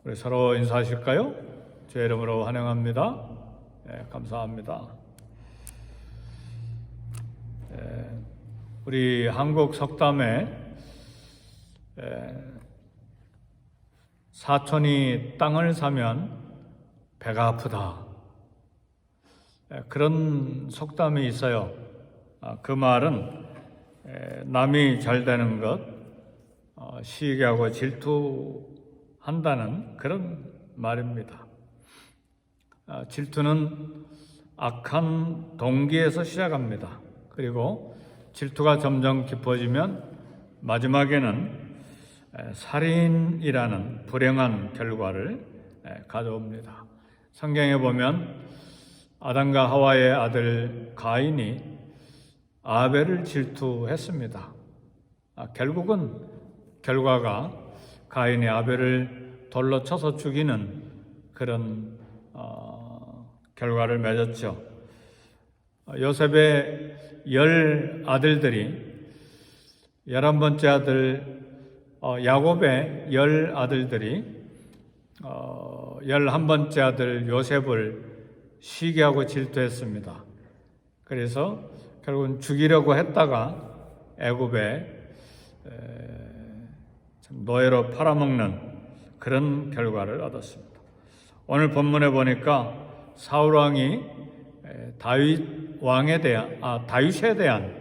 우리 서로 인사하실까요? 제 이름으로 환영합니다. 감사합니다. 우리 한국 속담에 사촌이 땅을 사면 배가 아프다, 그런 속담이 있어요. 그 말은 남이 잘 되는 것 시기하고 질투한다는 그런 말입니다. 질투는 악한 동기에서 시작합니다. 그리고 질투가 점점 깊어지면 마지막에는 살인이라는 불행한 결과를 가져옵니다. 성경에 보면 아담과 하와의 아들 가인이 아벨을 질투했습니다. 결국은 결과가 가인이 아벨을 돌로 쳐서 죽이는 그런 결과를 맺었죠. 요셉의 10아들들이 11번째 아들 야곱의 10아들들이 11번째 아들 요셉을 시기하고 질투했습니다. 그래서 결국은 죽이려고 했다가 애굽에 노예로 팔아먹는 그런 결과를 얻었습니다. 오늘 본문에 보니까 사울 왕이 다윗에 대한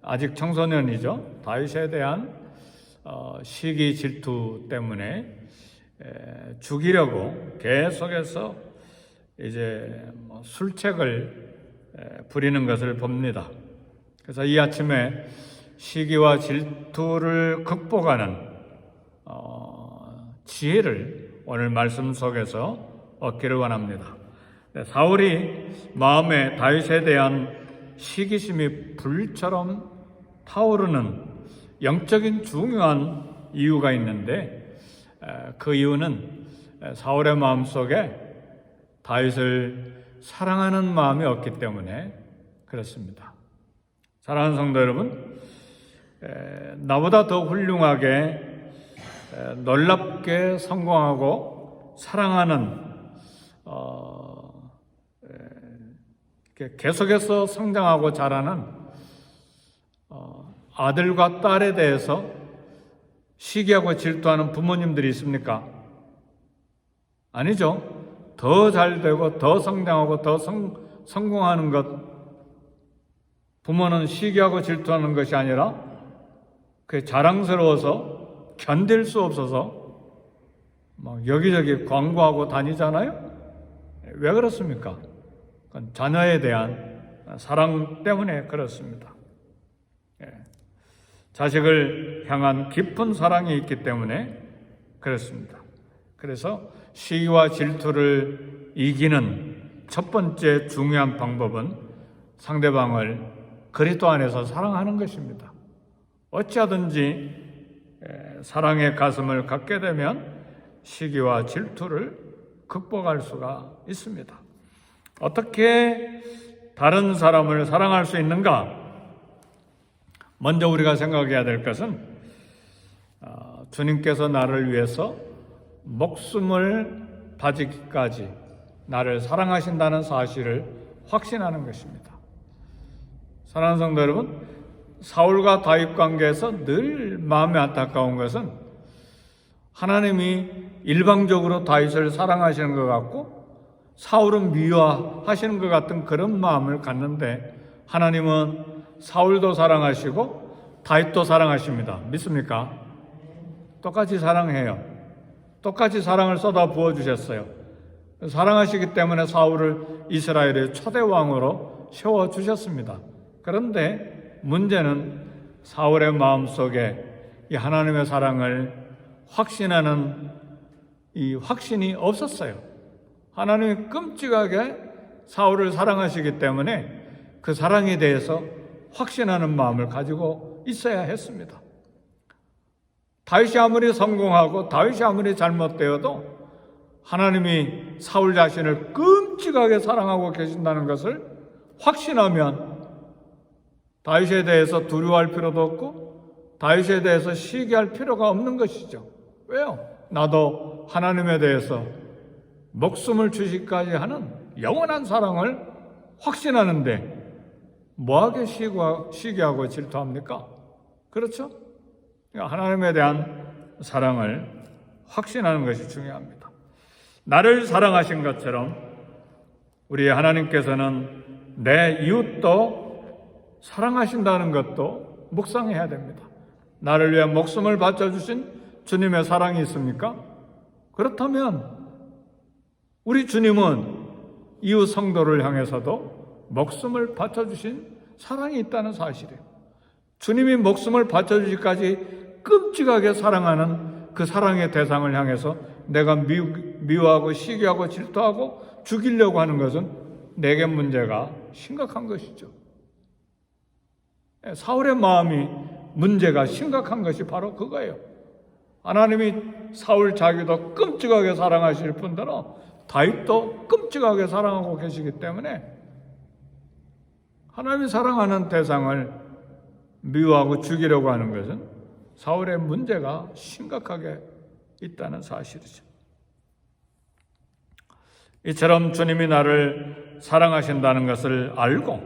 아직 청소년이죠. 다윗에 대한 시기 질투 때문에 죽이려고 계속해서 이제 술책을 부리는 것을 봅니다. 그래서 이 아침에 시기와 질투를 극복하는 지혜를 오늘 말씀 속에서 얻기를 원합니다. 사울이 마음에 다윗에 대한 시기심이 불처럼 타오르는 영적인 중요한 이유가 있는데, 그 이유는 사울의 마음속에 다윗을 사랑하는 마음이 없기 때문에 그렇습니다. 사랑하는 성도 여러분, 나보다 더 훌륭하게 놀랍게 성공하고 사랑하는 계속해서 성장하고 자라는 아들과 딸에 대해서 시기하고 질투하는 부모님들이 있습니까? 아니죠. 더 잘되고 더 성장하고 더 성공하는 것, 부모는 시기하고 질투하는 것이 아니라 그게 자랑스러워서 견딜 수 없어서 막 여기저기 광고하고 다니잖아요. 왜 그렇습니까? 그건 자녀에 대한 사랑 때문에 그렇습니다. 자식을 향한 깊은 사랑이 있기 때문에 그렇습니다. 그래서 시기와 질투를 이기는 첫 번째 중요한 방법은 상대방을 그리스도 안에서 사랑하는 것입니다. 어찌하든지 사랑의 가슴을 갖게 되면 시기와 질투를 극복할 수가 있습니다. 어떻게 다른 사람을 사랑할 수 있는가? 먼저 우리가 생각해야 될 것은 주님께서 나를 위해서 목숨을 바치기까지 나를 사랑하신다는 사실을 확신하는 것입니다. 사랑하는 성도 여러분, 사울과 다윗 관계에서 늘 마음에 안타까운 것은 하나님이 일방적으로 다윗을 사랑하시는 것 같고 사울은 미워하시는 것 같은 그런 마음을 갖는데, 하나님은 사울도 사랑하시고 다윗도 사랑하십니다. 믿습니까? 똑같이 사랑해요. 똑같이 사랑을 쏟아 부어주셨어요. 사랑하시기 때문에 사울을 이스라엘의 초대 왕으로 세워주셨습니다. 그런데 문제는 사울의 마음속에 이 하나님의 사랑을 확신하는 이 확신이 없었어요. 하나님이 끔찍하게 사울을 사랑하시기 때문에 그 사랑에 대해서 확신하는 마음을 가지고 있어야 했습니다. 다윗이 아무리 성공하고 다윗이 아무리 잘못되어도 하나님이 사울 자신을 끔찍하게 사랑하고 계신다는 것을 확신하면 다윗에 대해서 두려워할 필요도 없고 다윗에 대해서 시기할 필요가 없는 것이죠. 왜요? 나도 하나님에 대해서 목숨을 주시기까지 하는 영원한 사랑을 확신하는데 뭐하게 시기하고 질투합니까? 그렇죠? 하나님에 대한 사랑을 확신하는 것이 중요합니다. 나를 사랑하신 것처럼 우리 하나님께서는 내 이웃도 사랑하신다는 것도 묵상해야 됩니다. 나를 위해 목숨을 바쳐주신 주님의 사랑이 있습니까? 그렇다면 우리 주님은 이웃 성도를 향해서도 목숨을 바쳐주신 사랑이 있다는 사실이에요. 주님이 목숨을 바쳐주기까지 끔찍하게 사랑하는 그 사랑의 대상을 향해서 내가 미워하고 시기하고 질투하고 죽이려고 하는 것은 내게 문제가 심각한 것이죠. 사울의 마음이 문제가 심각한 것이 바로 그거예요. 하나님이 사울 자기도 끔찍하게 사랑하실 뿐더러 다윗도 끔찍하게 사랑하고 계시기 때문에 하나님이 사랑하는 대상을 미워하고 죽이려고 하는 것은 사울의 문제가 심각하게 있다는 사실이죠. 이처럼 주님이 나를 사랑하신다는 것을 알고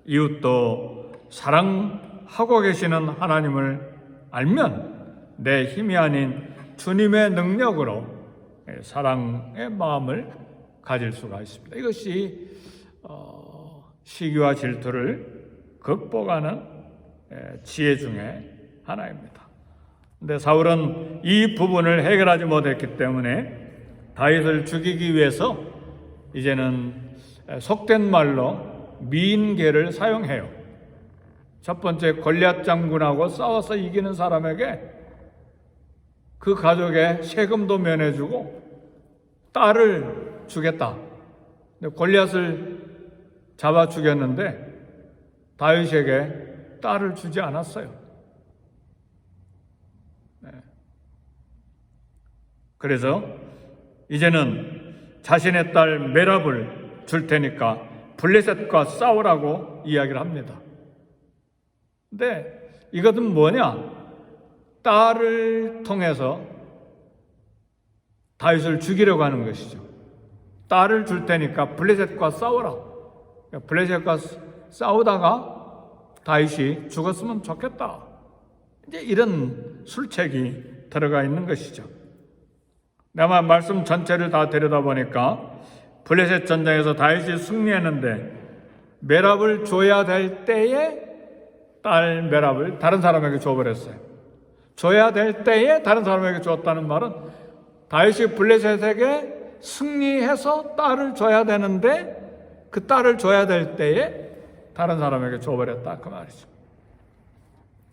이웃도 사랑하고 계시는 하나님을 알면 내 힘이 아닌 주님의 능력으로 사랑의 마음을 가질 수가 있습니다. 이것이 시기와 질투를 극복하는 지혜 중에 하나입니다. 근데 사울은 이 부분을 해결하지 못했기 때문에 다윗을 죽이기 위해서 이제는 속된 말로 미인계를 사용해요. 첫 번째 골리앗 장군하고 싸워서 이기는 사람에게 그 가족의 세금도 면해주고 딸을 주겠다. 골리앗을 잡아 죽였는데 다윗에게 딸을 주지 않았어요. 그래서 이제는 자신의 딸 메랍을 줄 테니까 블레셋과 싸우라고 이야기를 합니다. 근데 이것은 뭐냐? 딸을 통해서 다윗을 죽이려고 하는 것이죠. 딸을 줄 테니까 블레셋과 싸워라. 블레셋과 싸우다가 다윗이 죽었으면 좋겠다. 이제 이런 술책이 들어가 있는 것이죠. 내가 말씀 전체를 다 들여다보니까 블레셋 전쟁에서 다윗이 승리했는데 메랍을 줘야 될 때에 딸 메랍을 다른 사람에게 줘버렸어요. 줘야 될 때에 다른 사람에게 줬다는 말은 다윗이 블레셋에게 승리해서 딸을 줘야 되는데 그 딸을 줘야 될 때에 다른 사람에게 줘버렸다 그 말이죠.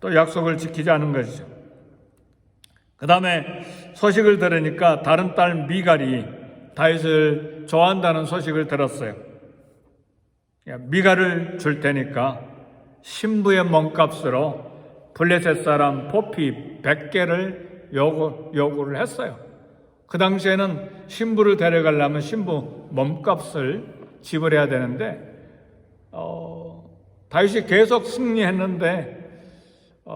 또 약속을 지키지 않은 것이죠. 그 다음에 소식을 들으니까 다른 딸 미갈이 다윗을 좋아한다는 소식을 들었어요. 미갈을 줄 테니까 신부의 몸값으로 블레셋 사람 포피 100개를 요구를 했어요. 그 당시에는 신부를 데려가려면 신부 몸값을 지불해야 되는데 다윗이 계속 승리했는데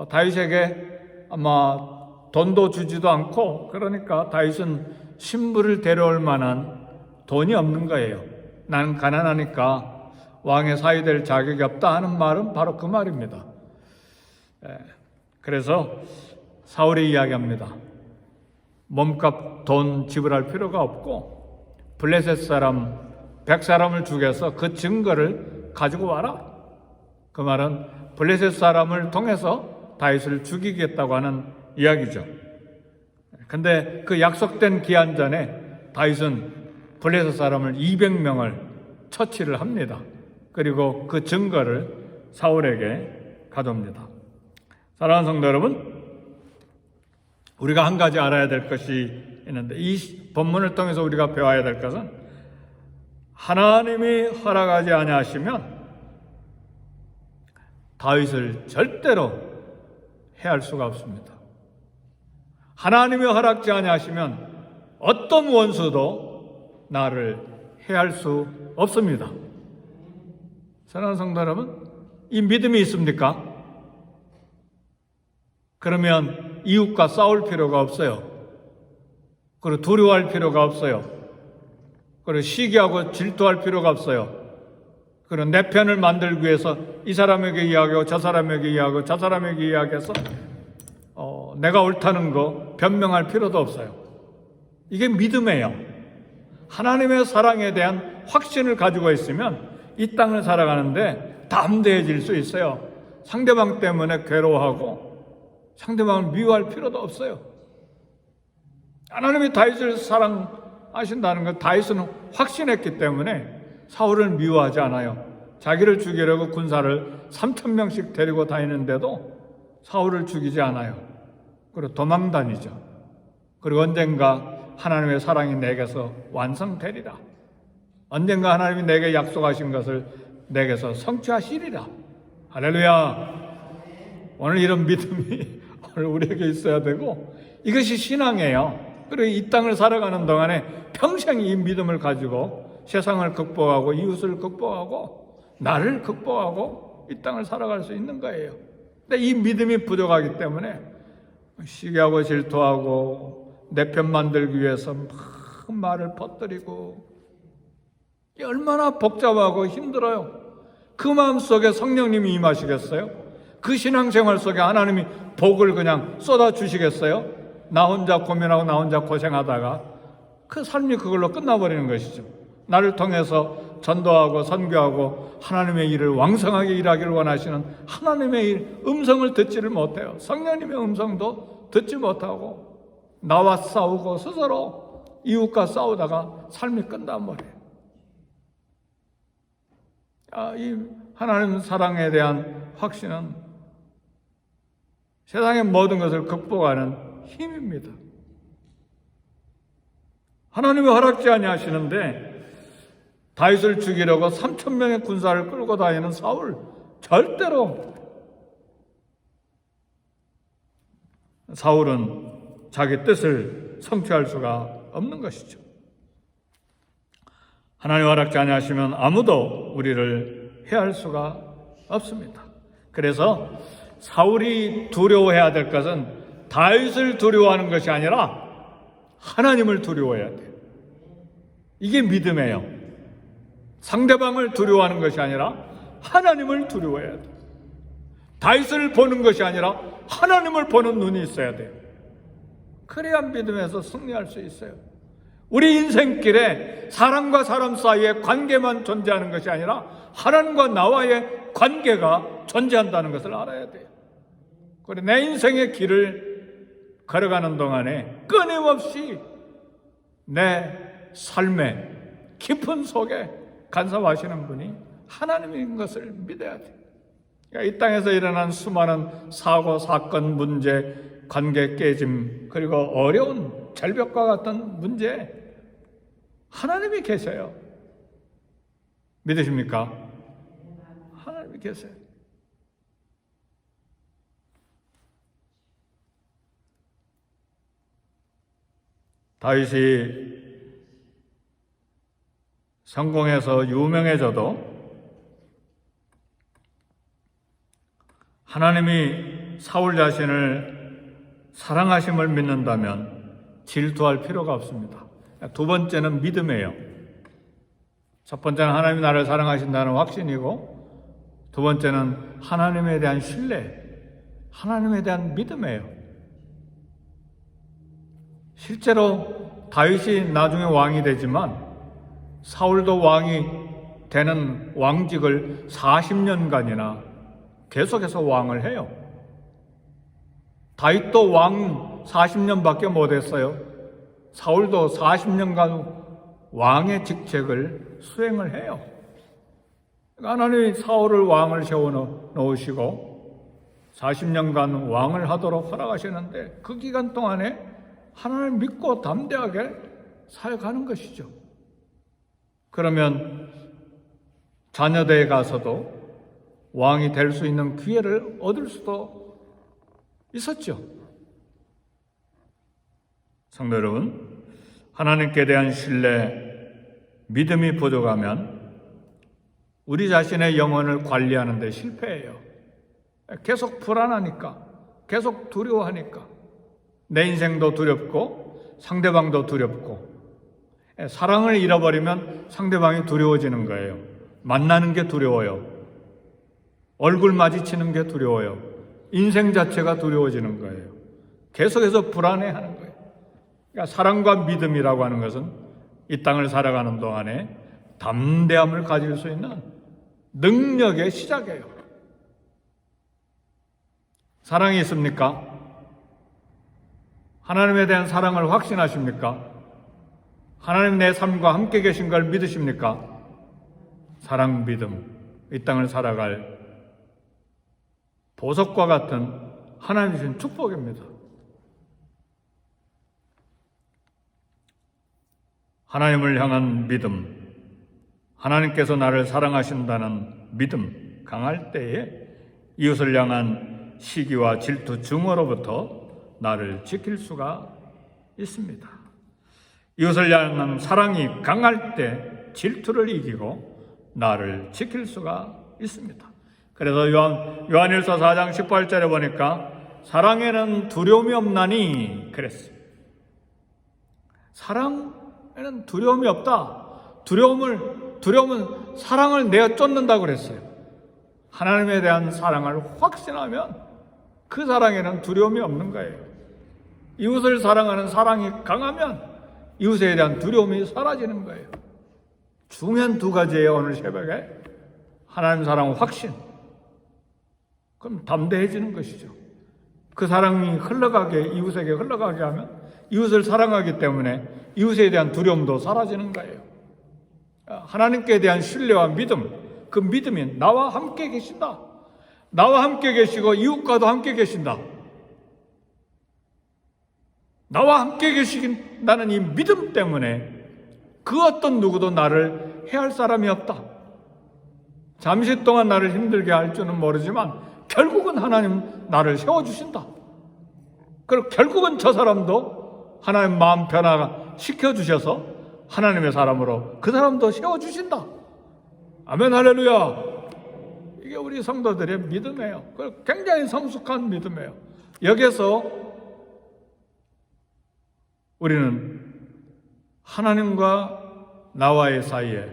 다윗에게 아마 돈도 주지도 않고 그러니까 다윗은 신부를 데려올 만한 돈이 없는 거예요. 나는 가난하니까 왕의 사위 될 자격이 없다 하는 말은 바로 그 말입니다. 그래서 사울이 이야기합니다. 몸값 돈 지불할 필요가 없고 블레셋 사람 100사람을 죽여서 그 증거를 가지고 와라. 그 말은 블레셋 사람을 통해서 다윗을 죽이겠다고 하는 이야기죠. 근데 그 약속된 기한 전에 다윗은 블레셋 사람을 200명을 처치를 합니다. 그리고 그 증거를 사울에게 가져옵니다. 사랑하는 성도 여러분, 우리가 한 가지 알아야 될 것이 있는데 이 본문을 통해서 우리가 배워야 될 것은 하나님이 허락하지 아니하시면 다윗을 절대로 해할 수가 없습니다. 하나님이 허락지 아니하시면 어떤 원수도 나를 해할 수 없습니다. 사랑하는 성도 여러분, 이 믿음이 있습니까? 그러면 이웃과 싸울 필요가 없어요. 그리고 두려워할 필요가 없어요. 그리고 시기하고 질투할 필요가 없어요. 그리고 내 편을 만들기 위해서 이 사람에게 이야기하고 저 사람에게 이야기하고 저 사람에게 이야기해서 내가 옳다는 거 변명할 필요도 없어요. 이게 믿음이에요. 하나님의 사랑에 대한 확신을 가지고 있으면 이 땅을 살아가는데 담대해질 수 있어요. 상대방 때문에 괴로워하고 상대방을 미워할 필요도 없어요. 하나님이 다윗을 사랑하신다는 걸 다윗은 확신했기 때문에 사울을 미워하지 않아요. 자기를 죽이려고 군사를 3,000명씩 데리고 다니는데도 사울을 죽이지 않아요. 그리고 도망 다니죠. 그리고 언젠가 하나님의 사랑이 내게서 완성되리라. 언젠가 하나님이 내게 약속하신 것을 내게서 성취하시리라. 할렐루야. 오늘 이런 믿음이 오늘 우리에게 있어야 되고 이것이 신앙이에요. 그리고 이 땅을 살아가는 동안에 평생 이 믿음을 가지고 세상을 극복하고 이웃을 극복하고 나를 극복하고 이 땅을 살아갈 수 있는 거예요. 근데 이 믿음이 부족하기 때문에 시기하고 질투하고 내 편 만들기 위해서 막 말을 퍼뜨리고 얼마나 복잡하고 힘들어요. 그 마음 속에 성령님이 임하시겠어요? 그 신앙생활 속에 하나님이 복을 그냥 쏟아주시겠어요? 나 혼자 고민하고 나 혼자 고생하다가 그 삶이 그걸로 끝나버리는 것이죠. 나를 통해서 전도하고 선교하고 하나님의 일을 왕성하게 일하기를 원하시는 하나님의 음성을 듣지를 못해요. 성령님의 음성도 듣지 못하고 나와 싸우고 스스로 이웃과 싸우다가 삶이 끝나버려요. 이 하나님 사랑에 대한 확신은 세상의 모든 것을 극복하는 힘입니다. 하나님이 허락지 아니하시는데 다윗을 죽이려고 3,000명의 군사를 끌고 다니는 사울, 절대로 사울은 자기 뜻을 성취할 수가 없는 것이죠. 하나님 허락지 아니하시면 아무도 우리를 해할 수가 없습니다. 그래서 사울이 두려워해야 될 것은 다윗을 두려워하는 것이 아니라 하나님을 두려워해야 돼요. 이게 믿음이에요. 상대방을 두려워하는 것이 아니라 하나님을 두려워해야 돼요. 다윗을 보는 것이 아니라 하나님을 보는 눈이 있어야 돼요. 그래야 믿음에서 승리할 수 있어요. 우리 인생길에 사람과 사람 사이의 관계만 존재하는 것이 아니라 하나님과 나와의 관계가 존재한다는 것을 알아야 돼요. 그래 내 인생의 길을 걸어가는 동안에 끊임없이 내 삶의 깊은 속에 간섭하시는 분이 하나님인 것을 믿어야 돼요. 그러니까 이 땅에서 일어난 수많은 사고, 사건, 문제, 관계 깨짐, 그리고 어려운 절벽과 같은 문제 하나님이 계세요. 믿으십니까? 하나님이 계세요. 다윗이 성공해서 유명해져도 하나님이 사울 자신을 사랑하심을 믿는다면 질투할 필요가 없습니다. 두 번째는 믿음이에요. 첫 번째는 하나님이 나를 사랑하신다는 확신이고 두 번째는 하나님에 대한 신뢰, 하나님에 대한 믿음이에요. 실제로 다윗이 나중에 왕이 되지만 사울도 왕이 되는 왕직을 40년간이나 계속해서 왕을 해요. 다윗도 왕 40년밖에 못했어요. 사울도 40년간 왕의 직책을 수행을 해요. 하나님이 사울을 왕을 세워놓으시고 40년간 왕을 하도록 허락하시는데 그 기간 동안에 하나님을 믿고 담대하게 살아가는 것이죠. 그러면 자녀대에 가서도 왕이 될 수 있는 기회를 얻을 수도 있었죠. 성도 여러분, 하나님께 대한 신뢰, 믿음이 부족하면 우리 자신의 영혼을 관리하는 데 실패해요. 계속 불안하니까, 계속 두려워하니까 내 인생도 두렵고 상대방도 두렵고, 사랑을 잃어버리면 상대방이 두려워지는 거예요. 만나는 게 두려워요. 얼굴 마주치는 게 두려워요. 인생 자체가 두려워지는 거예요. 계속해서 불안해하는 거예요. 그러니까 사랑과 믿음이라고 하는 것은 이 땅을 살아가는 동안에 담대함을 가질 수 있는 능력의 시작이에요. 사랑이 있습니까? 하나님에 대한 사랑을 확신하십니까? 하나님 내 삶과 함께 계신 걸 믿으십니까? 사랑, 믿음, 이 땅을 살아갈 보석과 같은 하나님 주신 축복입니다. 하나님을 향한 믿음, 하나님께서 나를 사랑하신다는 믿음 강할 때에 이웃을 향한 시기와 질투, 증오로부터 나를 지킬 수가 있습니다. 이웃을 향한 사랑이 강할 때 질투를 이기고 나를 지킬 수가 있습니다. 그래서 요한일서 4장 18절에 보니까 사랑에는 두려움이 없나니 그랬어요. 사랑에는 두려움이 없다. 두려움은 사랑을 내어 쫓는다고 그랬어요. 하나님에 대한 사랑을 확신하면 그 사랑에는 두려움이 없는 거예요. 이웃을 사랑하는 사랑이 강하면 이웃에 대한 두려움이 사라지는 거예요. 중요한 두 가지예요. 오늘 새벽에 하나님 사랑 확신. 그럼 담대해지는 것이죠. 그 사랑이 이웃에게 흘러가게 하면 이웃을 사랑하기 때문에 이웃에 대한 두려움도 사라지는 거예요. 하나님께 대한 신뢰와 믿음, 그 믿음이 나와 함께 계신다. 나와 함께 계시고 이웃과도 함께 계신다. 나와 함께 계신다는 이 믿음 때문에 그 어떤 누구도 나를 해할 사람이 없다. 잠시 동안 나를 힘들게 할 줄은 모르지만 결국은 하나님 나를 세워주신다. 그리고 결국은 저 사람도 하나님 마음 변화시켜주셔서 하나님의 사람으로 그 사람도 세워주신다. 아멘, 할렐루야. 이게 우리 성도들의 믿음이에요. 굉장히 성숙한 믿음이에요. 여기서 우리는 하나님과 나와의 사이에,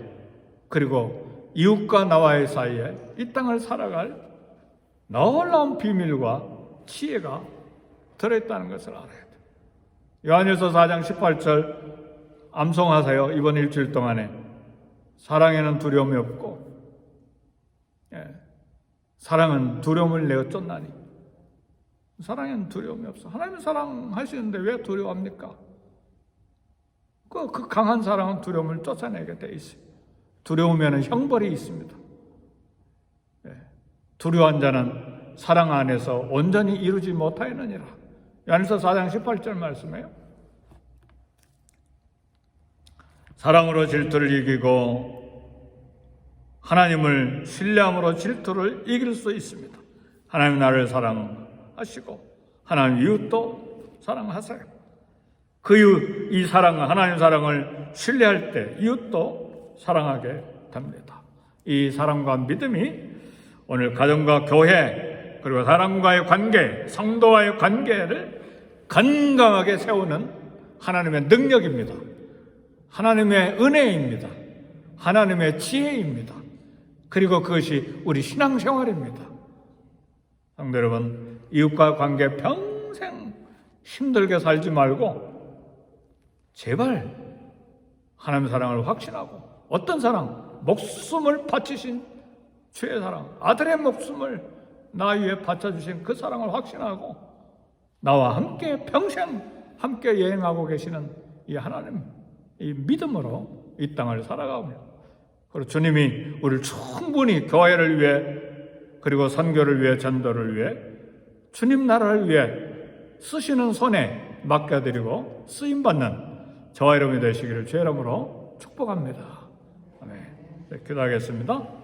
그리고 이웃과 나와의 사이에 이 땅을 살아갈 놀라운 비밀과 지혜가 들어있다는 것을 알아야 돼요. 요한일서 4장 18절 암송하세요. 이번 일주일 동안에 사랑에는 두려움이 없고 사랑은 두려움을 내어 쫓나니. 사랑에는 두려움이 없어. 하나님 사랑하시는데 왜 두려워합니까? 그 강한 사랑은 두려움을 쫓아내게 돼 있어요. 두려우면 형벌이 있습니다. 두려워한 자는 사랑 안에서 온전히 이루지 못하였느니라. 요한일서 4장 18절 말씀이에요. 사랑으로 질투를 이기고 하나님을 신뢰함으로 질투를 이길 수 있습니다. 하나님 나를 사랑하시고 하나님 이웃도 사랑하세요. 이 사랑은 하나님 사랑을 신뢰할 때 이웃도 사랑하게 됩니다. 이 사랑과 믿음이 오늘 가정과 교회 그리고 사람과의 관계, 성도와의 관계를 건강하게 세우는 하나님의 능력입니다. 하나님의 은혜입니다. 하나님의 지혜입니다. 그리고 그것이 우리 신앙생활입니다. 성도 여러분, 이웃과 관계 평생 힘들게 살지 말고 제발 하나님의 사랑을 확신하고, 어떤 사랑? 목숨을 바치신 주의 사랑, 아들의 목숨을 나 위에 바쳐주신 그 사랑을 확신하고 나와 함께 평생 함께 여행하고 계시는 이 하나님, 이 믿음으로 이 땅을 살아가며, 그리고 주님이 우리를 충분히 교회를 위해 그리고 선교를 위해 전도를 위해 주님 나라를 위해 쓰시는 손에 맡겨드리고 쓰임받는 저와 여러분이 되시기를 주의 이름으로 축복합니다. 아멘. 네, 기도하겠습니다.